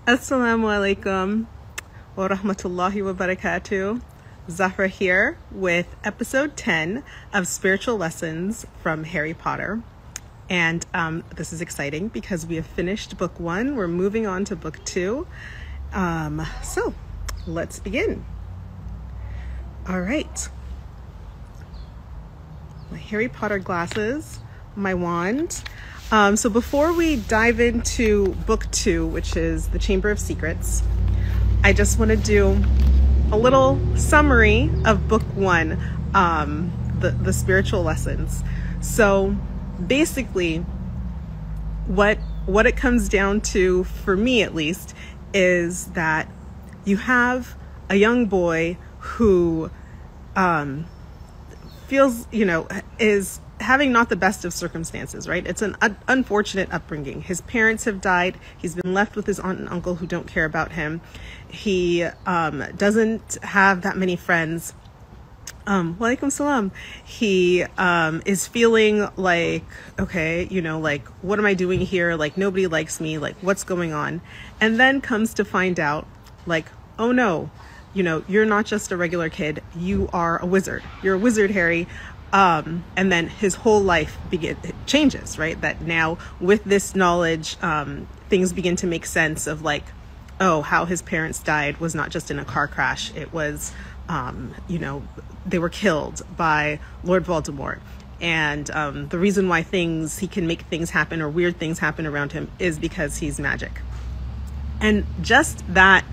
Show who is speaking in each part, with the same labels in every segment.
Speaker 1: Assalamu alaikum wa rahmatullahi wa barakatuh. Zahra here with episode 10 of Spiritual Lessons from Harry Potter. And this is exciting because we have finished book 1. We're moving on to book 2. So let's begin. All right. My Harry Potter glasses, my wand. So before we dive into book 2, which is The Chamber of Secrets, I just want to do a little summary of book 1, the spiritual lessons. So basically what it comes down to, for me at least, is that you have a young boy who feels, is having not the best of circumstances, right? It's an unfortunate upbringing. His parents have died. He's been left with his aunt and uncle who don't care about him. He doesn't have that many friends. Walaikum salam. He is feeling like, okay, like, what am I doing here? Like, nobody likes me. Like, what's going on? And then comes to find out, like, oh no, you're not just a regular kid. You are a wizard. You're a wizard, Harry. And then his whole life changes, right? That now with this knowledge, things begin to make sense of, like, oh, how his parents died was not just in a car crash. It was, they were killed by Lord Voldemort. And the reason why he can make things happen or weird things happen around him is because he's magic. And just that,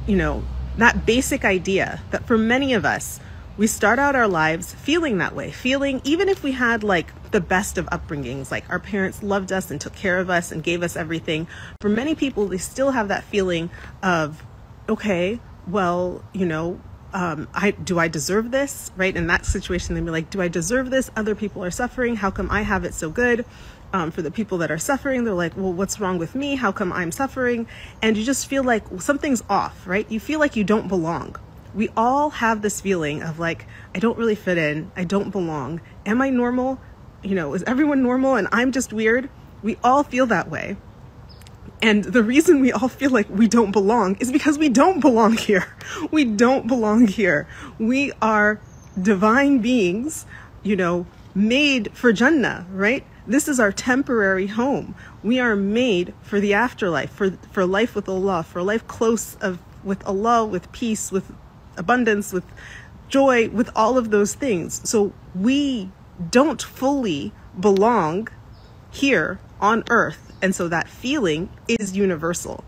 Speaker 1: that basic idea that for many of us, we start out our lives feeling that way, even if we had like the best of upbringings, like our parents loved us and took care of us and gave us everything. For many people, they still have that feeling of, okay, well, do I deserve this, right? In that situation, they'd be like, do I deserve this? Other people are suffering. How come I have it so good? For the people that are suffering, they're like, well, what's wrong with me? How come I'm suffering? And you just feel like something's off, right? You feel like you don't belong. We all have this feeling of like, I don't really fit in. I don't belong. Am I normal? Is everyone normal and I'm just weird? We all feel that way. And the reason we all feel like we don't belong is because we don't belong here. We don't belong here. We are divine beings, made for Jannah, right? This is our temporary home. We are made for the afterlife, for life with Allah, for life close with Allah, with peace, with abundance, with joy, with all of those things. So we don't fully belong here on earth. And so that feeling is universal.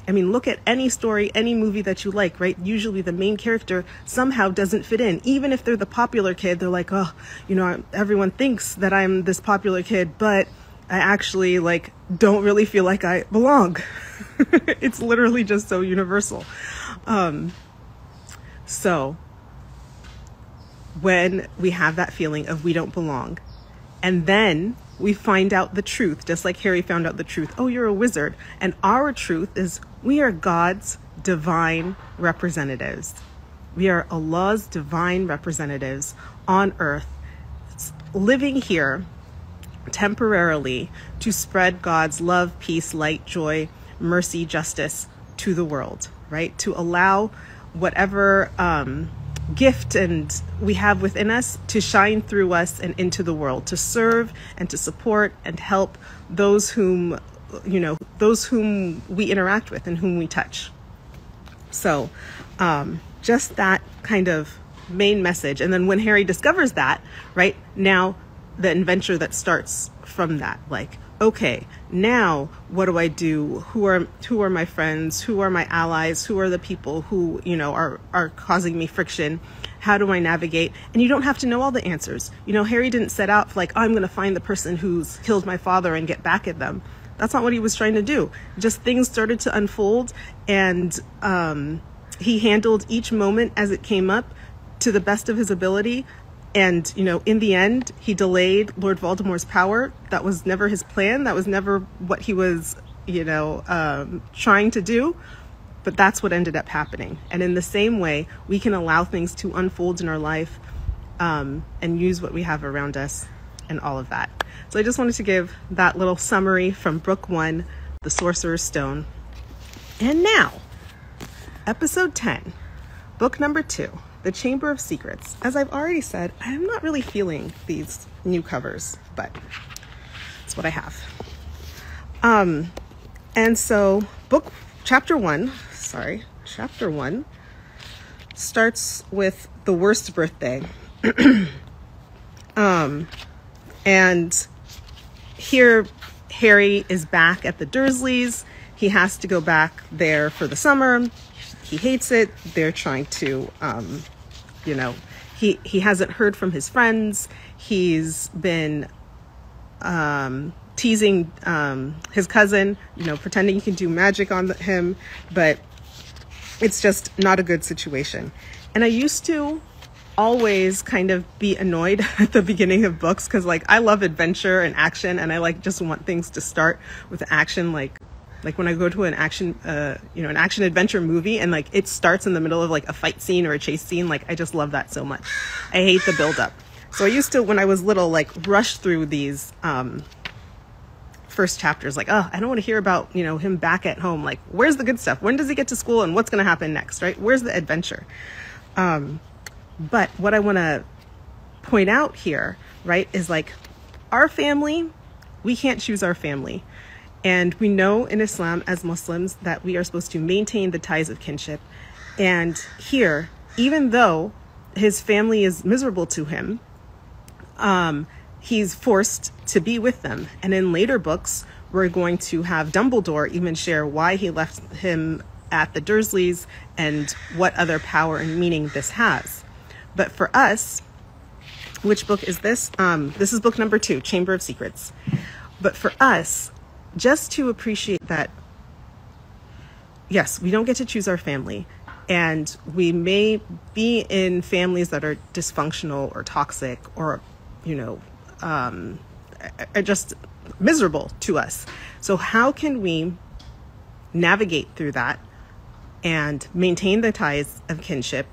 Speaker 1: Look at any story, any movie that you like, right? Usually the main character somehow doesn't fit in. Even if they're the popular kid, they're like, oh, everyone thinks that I'm this popular kid, but I actually don't really feel like I belong. It's literally just so universal. So when we have that feeling of we don't belong, and then we find out the truth, just like Harry found out the truth. Oh, you're a wizard. And our truth is we are God's divine representatives. We are Allah's divine representatives on earth, living here temporarily to spread God's love, peace, light, joy, mercy, justice to the world, right? To allow whatever gift and we have within us to shine through us and into the world, to serve and to support and help those whom we interact with and whom we touch. So just that kind of main message. And then when Harry discovers that, right, now the adventure that starts from that, like, okay, now what do I do? Who are my friends? Who are my allies? Who are the people who, are causing me friction? How do I navigate? And you don't have to know all the answers. Harry didn't set out for like, oh, I'm going to find the person who's killed my father and get back at them. That's not what he was trying to do. Just things started to unfold, and he handled each moment as it came up to the best of his ability. And, in the end, he delayed Lord Voldemort's power. That was never his plan. That was never what he was, trying to do. But that's what ended up happening. And in the same way, we can allow things to unfold in our life and use what we have around us and all of that. So I just wanted to give that little summary from book 1 the Sorcerer's Stone. And now, episode 10, book number 2, The Chamber of Secrets. As I've already said, I am not really feeling these new covers, but it's what I have. And so chapter 1 starts with the worst birthday. And here Harry is back at the Dursleys. He has to go back there for the summer. He hates it. They're trying to, he hasn't heard from his friends. He's been teasing his cousin, pretending he can do magic on him, but it's just not a good situation. And I used to always kind of be annoyed at the beginning of books because I love adventure and action, and I just want things to start with action, like when I go to an action an action adventure movie and it starts in the middle of a fight scene or a chase scene. I just love that so much. I hate the build up. So I used to, when I was little, rush through these first chapters, I don't want to hear about him back at home. Where's the good stuff? When does he get to school and what's going to happen next, right? Where's the adventure? But what I want to point out here, right, is our family, we can't choose our family. And we know in Islam as Muslims that we are supposed to maintain the ties of kinship. And here, even though his family is miserable to him, he's forced to be with them. And in later books, we're going to have Dumbledore even share why he left him at the Dursleys and what other power and meaning this has. But for us, which book is this? This is book number 2, Chamber of Secrets. But for us, just to appreciate that, yes, we don't get to choose our family. And we may be in families that are dysfunctional or toxic or, are just miserable to us. So how can we navigate through that and maintain the ties of kinship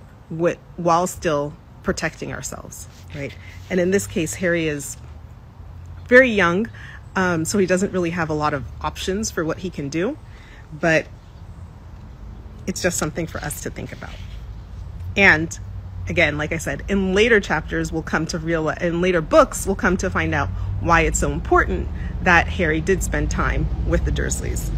Speaker 1: while still protecting ourselves, right? And in this case, Harry is very young, so he doesn't really have a lot of options for what he can do, but it's just something for us to think about. And again, like I said, in later chapters, in later books, we'll come to find out why it's so important that Harry did spend time with the Dursleys.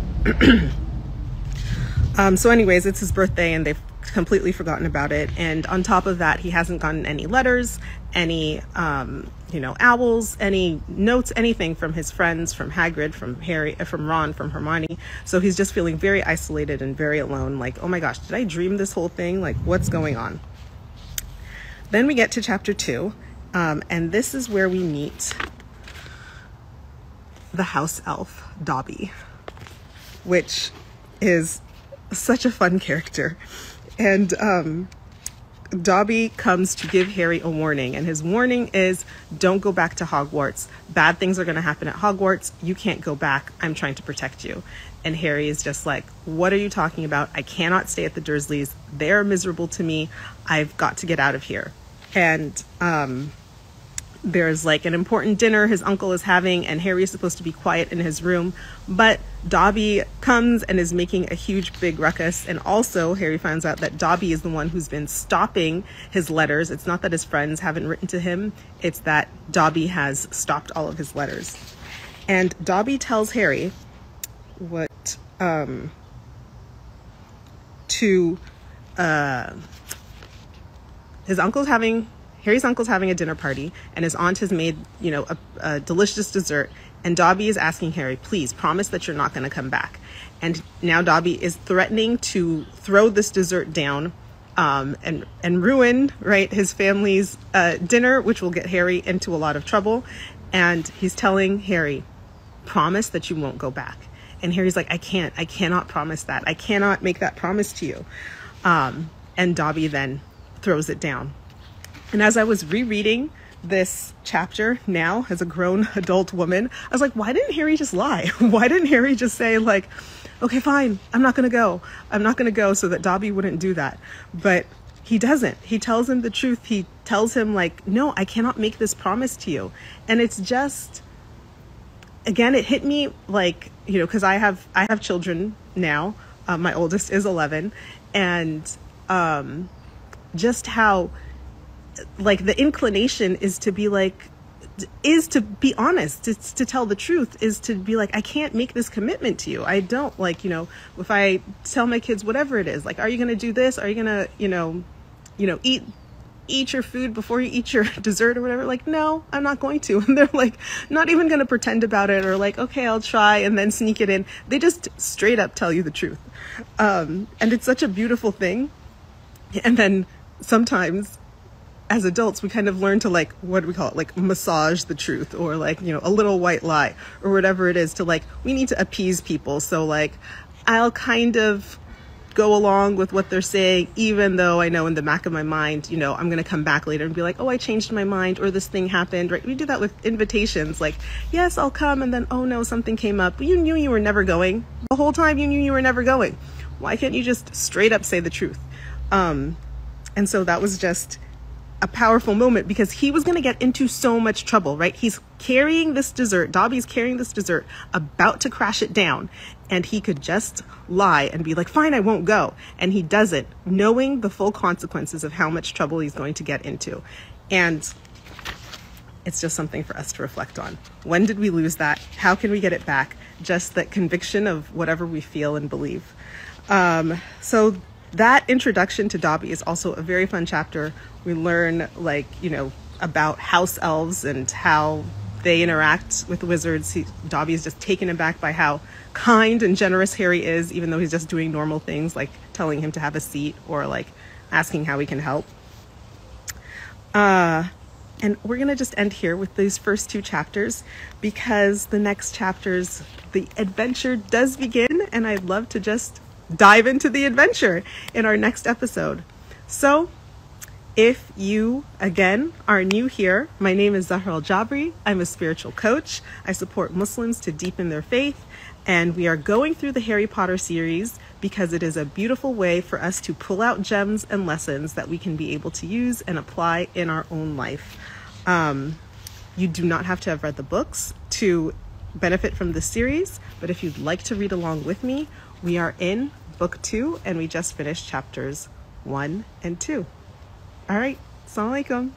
Speaker 1: So anyways, it's his birthday and they've completely forgotten about it. And on top of that, he hasn't gotten any letters, any, owls, any notes, anything from his friends, from Hagrid, from Harry, from Ron, from Hermione. So he's just feeling very isolated and very alone. Oh my gosh, did I dream this whole thing? What's going on? Then we get to chapter 2. And this is where we meet the house elf, Dobby, which is such a fun character. And Dobby comes to give Harry a warning, and his warning is, don't go back to Hogwarts. Bad things are going to happen at Hogwarts. You can't go back. I'm trying to protect you. And Harry is just what are you talking about? I cannot stay at the Dursleys. They're miserable to me. I've got to get out of here. And there's an important dinner his uncle is having, and Harry is supposed to be quiet in his room, but Dobby comes and is making a huge big ruckus. And also Harry finds out that Dobby is the one who's been stopping his letters. It's not that his friends haven't written to him, it's that Dobby has stopped all of his letters. And Dobby tells Harry Harry's uncle's having a dinner party, and his aunt has made, a delicious dessert. And Dobby is asking Harry, please promise that you're not going to come back. And now Dobby is threatening to throw this dessert down and ruin, right, his family's dinner, which will get Harry into a lot of trouble. And he's telling Harry, promise that you won't go back. And Harry's I cannot promise that. I cannot make that promise to you. And Dobby then throws it down. And as I was rereading this chapter now as a grown adult woman, I was why didn't Harry just lie? Why didn't Harry just say okay, fine, I'm not going to go. I'm not going to go, so that Dobby wouldn't do that. But he doesn't. He tells him the truth. He tells him no, I cannot make this promise to you. And it's just, again, it hit me like, because I have children now. My oldest is 11, and just how like the inclination is to be honest, it's to tell the truth, is to be like, I can't make this commitment to you. I don't if I tell my kids whatever it is, like, are you going to do this? Are you going to, eat your food before you eat your dessert or whatever? Like, no, I'm not going to. And they're like, not even going to pretend about it or like, okay, I'll try and then sneak it in. They just straight up tell you the truth. And it's such a beautiful thing. And then sometimes as adults, we kind of learn to like, what do we call it? Like massage the truth, or like, a little white lie or whatever it is, to like, we need to appease people. So like, I'll kind of go along with what they're saying, even though I know in the back of my mind, I'm going to come back later and be like, oh, I changed my mind, or this thing happened, right? We do that with invitations. Like, yes, I'll come. And then, oh no, something came up. You knew you were never going. The whole time you knew you were never going. Why can't you just straight up say the truth? And so that was just a powerful moment, because he was going to get into so much trouble, right? He's carrying this dessert. Dobby's carrying this dessert, about to crash it down. And he could just lie and be like, fine, I won't go. And he doesn't, knowing the full consequences of how much trouble he's going to get into. And it's just something for us to reflect on. When did we lose that? How can we get it back? Just that conviction of whatever we feel and believe. So that introduction to Dobby is also a very fun chapter. We learn about house elves and how they interact with wizards. Dobby is just taken aback by how kind and generous Harry is, even though he's just doing normal things like telling him to have a seat or like asking how he can help. And we're going to just end here with these first two chapters, because the next chapters, the adventure does begin, and I'd love to just dive into the adventure in our next episode. So if you, again, are new here, my name is Zahra Al-Jabri. I'm a spiritual coach. I support Muslims to deepen their faith, and we are going through the Harry Potter series because it is a beautiful way for us to pull out gems and lessons that we can be able to use and apply in our own life. You do not have to have read the books to benefit from this series, but if you'd like to read along with me, we are in book 2, and we just finished chapters 1 and 2. All right. Assalamu alaikum.